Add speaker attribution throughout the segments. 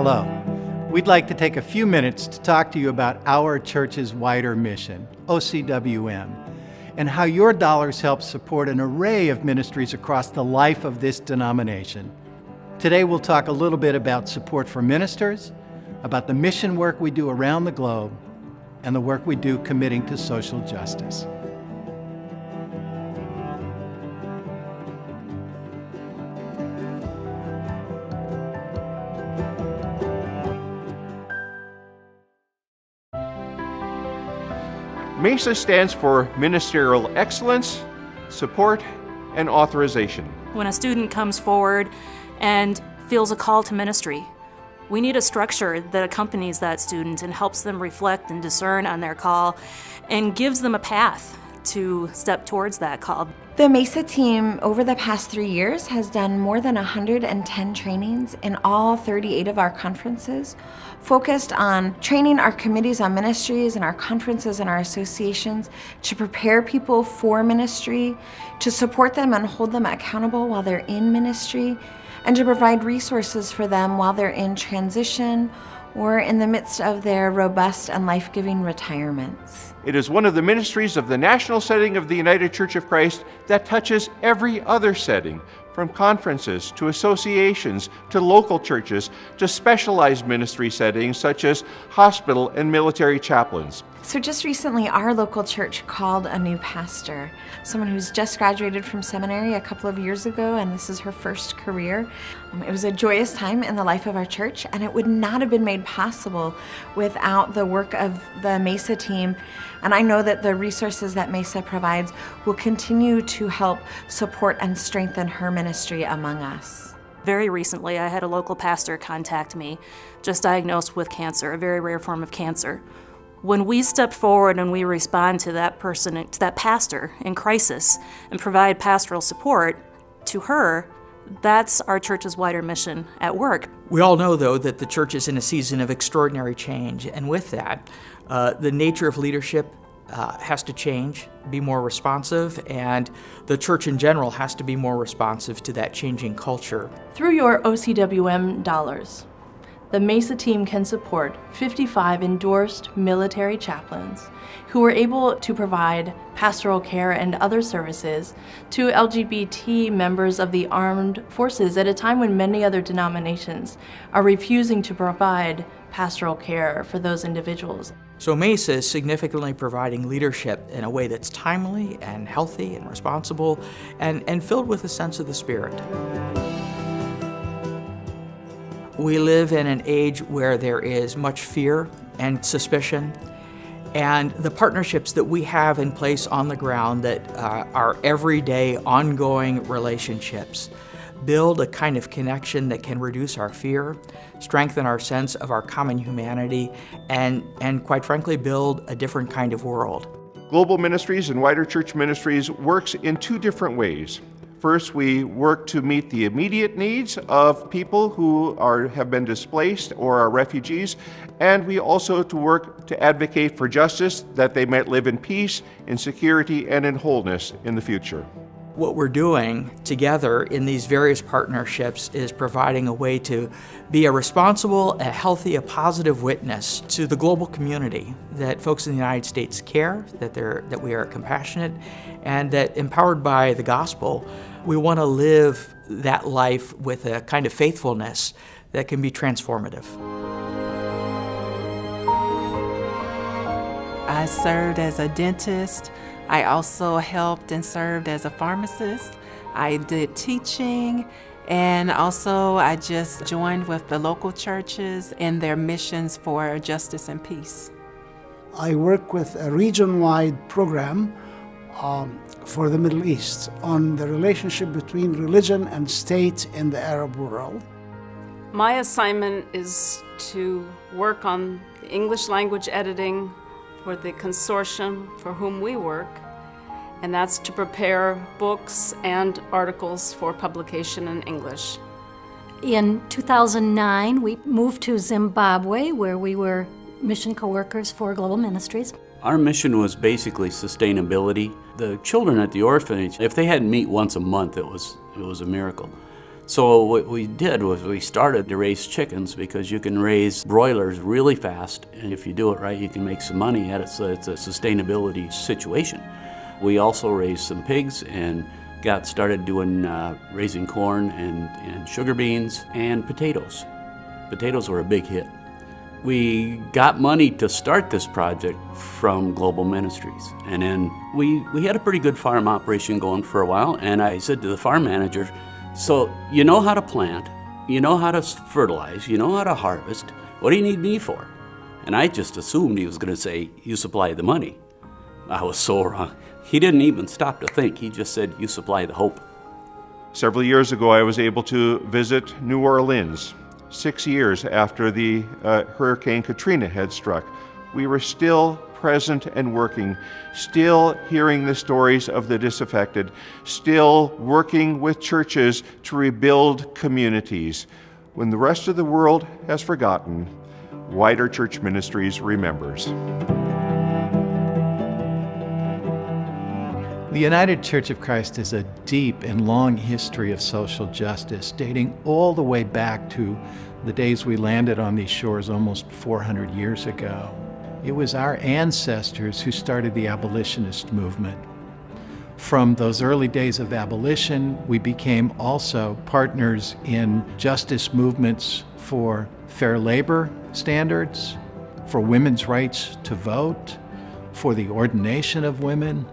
Speaker 1: Hello. We'd like to take a few minutes to talk to you about our church's wider mission, OCWM, and how your dollars help support an array of ministries across the life of this denomination. Today we'll talk a little bit about support for ministers, about the mission work we do around the globe, and the work we do committing to social justice.
Speaker 2: MESA stands for Ministerial Excellence, Support, and Authorization.
Speaker 3: When a student comes forward and feels a call to ministry, we need a structure that accompanies that student and helps them reflect and discern on their call and gives them a path to step towards that call.
Speaker 4: The MESA team over the past 3 years has done more than 110 trainings in all 38 of our conferences, focused on training our committees on ministries and our conferences and our associations to prepare people for ministry, to support them and hold them accountable while they're in ministry, and to provide resources for them while they're in transition or in the midst of their robust and life-giving retirements.
Speaker 2: It is one of the ministries of the national setting of the United Church of Christ that touches every other setting, from conferences to associations to local churches to specialized ministry settings such as hospital and military chaplains.
Speaker 4: So just recently, our local church called a new pastor, someone who's just graduated from seminary a couple of years ago, and this is her first career. It was a joyous time in the life of our church, and it would not have been made possible without the work of the MESA team. And I know that the resources that MESA provides will continue to help support and strengthen her ministry among us.
Speaker 3: Very recently, I had a local pastor contact me, just diagnosed with cancer, a very rare form of cancer. When we step forward and we respond to that person, to that pastor in crisis, and provide pastoral support to her, that's our church's wider mission at work.
Speaker 5: We all know, though, that the church is in a season of extraordinary change, and with that, the nature of leadership has to change, be more responsive, and the church in general has to be more responsive to that changing culture.
Speaker 6: Through your OCWM dollars, the MESA team can support 55 endorsed military chaplains who are able to provide pastoral care and other services to LGBT members of the armed forces at a time when many other denominations are refusing to provide pastoral care for those individuals.
Speaker 5: So MESA is significantly providing leadership in a way that's timely and healthy and responsible and filled with a sense of the Spirit. We live in an age where there is much fear and suspicion, and the partnerships that we have in place on the ground that are everyday, ongoing relationships build a kind of connection that can reduce our fear, strengthen our sense of our common humanity, and quite frankly, build a different kind of world.
Speaker 2: Global Ministries and Wider Church Ministries works in two different ways. First, we work to meet the immediate needs of people who have been displaced or are refugees, and we also work to advocate for justice, that they might live in peace, in security, and in wholeness in the future.
Speaker 5: What we're doing together in these various partnerships is providing a way to be a responsible, a healthy, a positive witness to the global community, that folks in the United States care, that we are compassionate, and that empowered by the gospel, we want to live that life with a kind of faithfulness that can be transformative.
Speaker 7: I served as a dentist. I also helped and served as a pharmacist. I did teaching, and also I just joined with the local churches in their missions for justice and peace.
Speaker 8: I work with a region-wide program for the Middle East on the relationship between religion and state in the Arab world.
Speaker 9: My assignment is to work on the English language editing for the consortium for whom we work, and that's to prepare books and articles for publication in English.
Speaker 10: In 2009, we moved to Zimbabwe, where we were mission co-workers for Global Ministries.
Speaker 11: Our mission was basically sustainability. The children at the orphanage, if they had meat once a month, it was a miracle. So what we did was we started to raise chickens because you can raise broilers really fast, and if you do it right, you can make some money at it, so it's a sustainability situation. We also raised some pigs and got started doing raising corn and sugar beans and potatoes. Potatoes were a big hit. We got money to start this project from Global Ministries, and then we had a pretty good farm operation going for a while, and I said to the farm manager, so you know how to plant, you know how to fertilize, you know how to harvest, what do you need me for? And I just assumed he was going to say, you supply the money. I was so wrong. He didn't even stop to think, he just said, you supply the hope.
Speaker 2: Several years ago, I was able to visit New Orleans. 6 years after the Hurricane Katrina had struck, we were still present and working, still hearing the stories of the disaffected, still working with churches to rebuild communities. When the rest of the world has forgotten, Wider Church Ministries remembers.
Speaker 1: The United Church of Christ has a deep and long history of social justice, dating all the way back to the days we landed on these shores almost 400 years ago. It was our ancestors who started the abolitionist movement. From those early days of abolition, we became also partners in justice movements for fair labor standards, for women's rights to vote, for the ordination of women,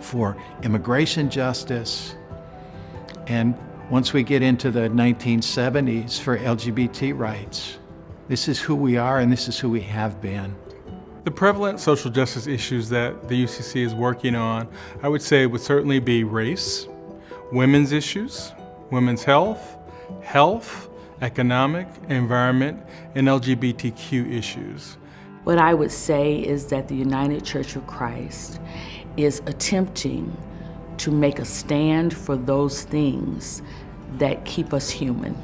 Speaker 1: for immigration justice, and once we get into the 1970s, for LGBT rights. This is who we are and this is who we have been.
Speaker 12: The prevalent social justice issues that the UCC is working on, I would say, would certainly be race, women's issues, women's health, economic, environment, and LGBTQ issues.
Speaker 13: What I would say is that the United Church of Christ is attempting to make a stand for those things that keep us human.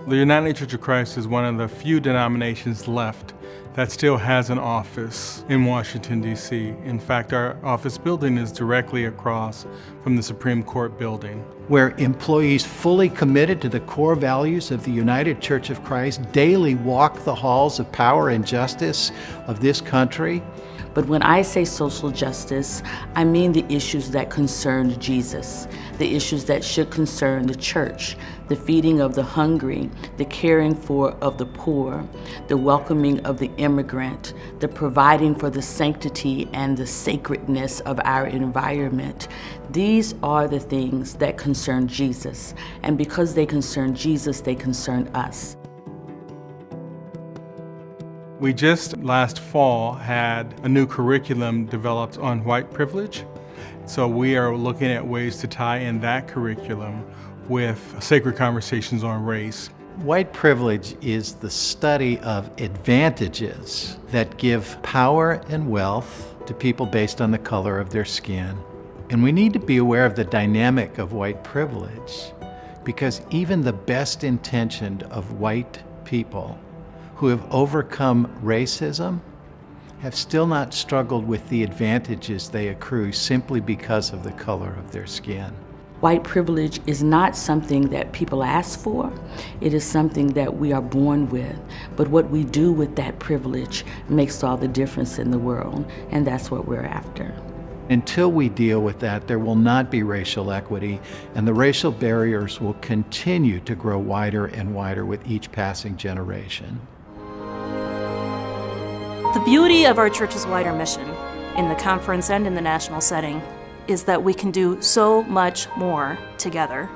Speaker 12: The United Church of Christ is one of the few denominations left that still has an office in Washington, D.C. In fact, our office building is directly across from the Supreme Court building.
Speaker 1: Where employees fully committed to the core values of the United Church of Christ daily walk the halls of power and justice of this country.
Speaker 13: But when I say social justice, I mean the issues that concern Jesus, the issues that should concern the church, the feeding of the hungry, the caring for of the poor, the welcoming of the immigrant, the providing for the sanctity and the sacredness of our environment. These are the things that concern Jesus, and because they concern Jesus, they concern us.
Speaker 12: We just last fall had a new curriculum developed on white privilege. So we are looking at ways to tie in that curriculum with sacred conversations on race.
Speaker 1: White privilege is the study of advantages that give power and wealth to people based on the color of their skin. And we need to be aware of the dynamic of white privilege, because even the best intentioned of white people who have overcome racism have still not struggled with the advantages they accrue simply because of the color of their skin.
Speaker 13: White privilege is not something that people ask for. It is something that we are born with. But what we do with that privilege makes all the difference in the world, and that's what we're after.
Speaker 1: Until we deal with that, there will not be racial equity, and the racial barriers will continue to grow wider and wider with each passing generation.
Speaker 3: The beauty of our church's wider mission, in the conference and in the national setting, is that we can do so much more together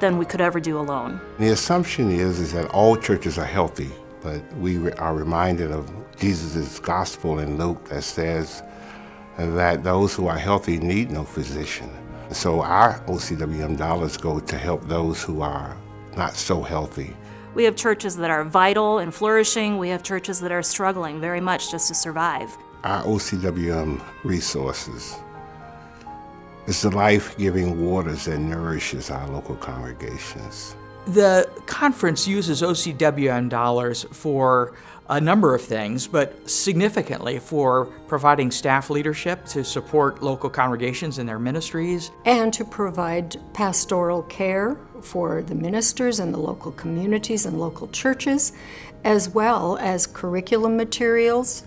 Speaker 3: than we could ever do alone.
Speaker 14: The assumption is that all churches are healthy, but we are reminded of Jesus' gospel in Luke that says that those who are healthy need no physician. So our OCWM dollars go to help those who are not so healthy.
Speaker 3: We have churches that are vital and flourishing. We have churches that are struggling very much just to survive.
Speaker 14: Our OCWM resources is the life-giving waters that nourishes our local congregations.
Speaker 5: The conference uses OCWM dollars for a number of things, but significantly for providing staff leadership to support local congregations in their ministries.
Speaker 10: And to provide pastoral care for the ministers in the local communities and local churches, as well as curriculum materials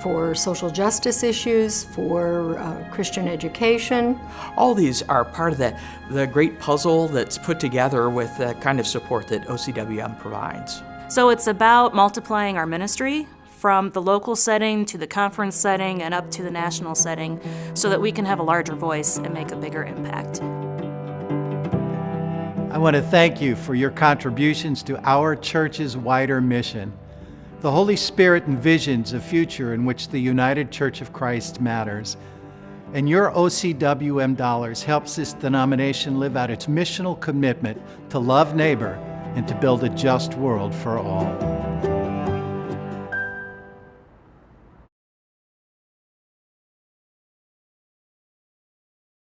Speaker 10: for social justice issues, for Christian education.
Speaker 5: All these are part of the great puzzle that's put together with the kind of support that OCWM provides.
Speaker 3: So it's about multiplying our ministry from the local setting to the conference setting and up to the national setting so that we can have a larger voice and make a bigger impact.
Speaker 1: I want to thank you for your contributions to our church's wider mission. The Holy Spirit envisions a future in which the United Church of Christ matters. And your OCWM dollars helps this denomination live out its missional commitment to love neighbor and to build a just world for all.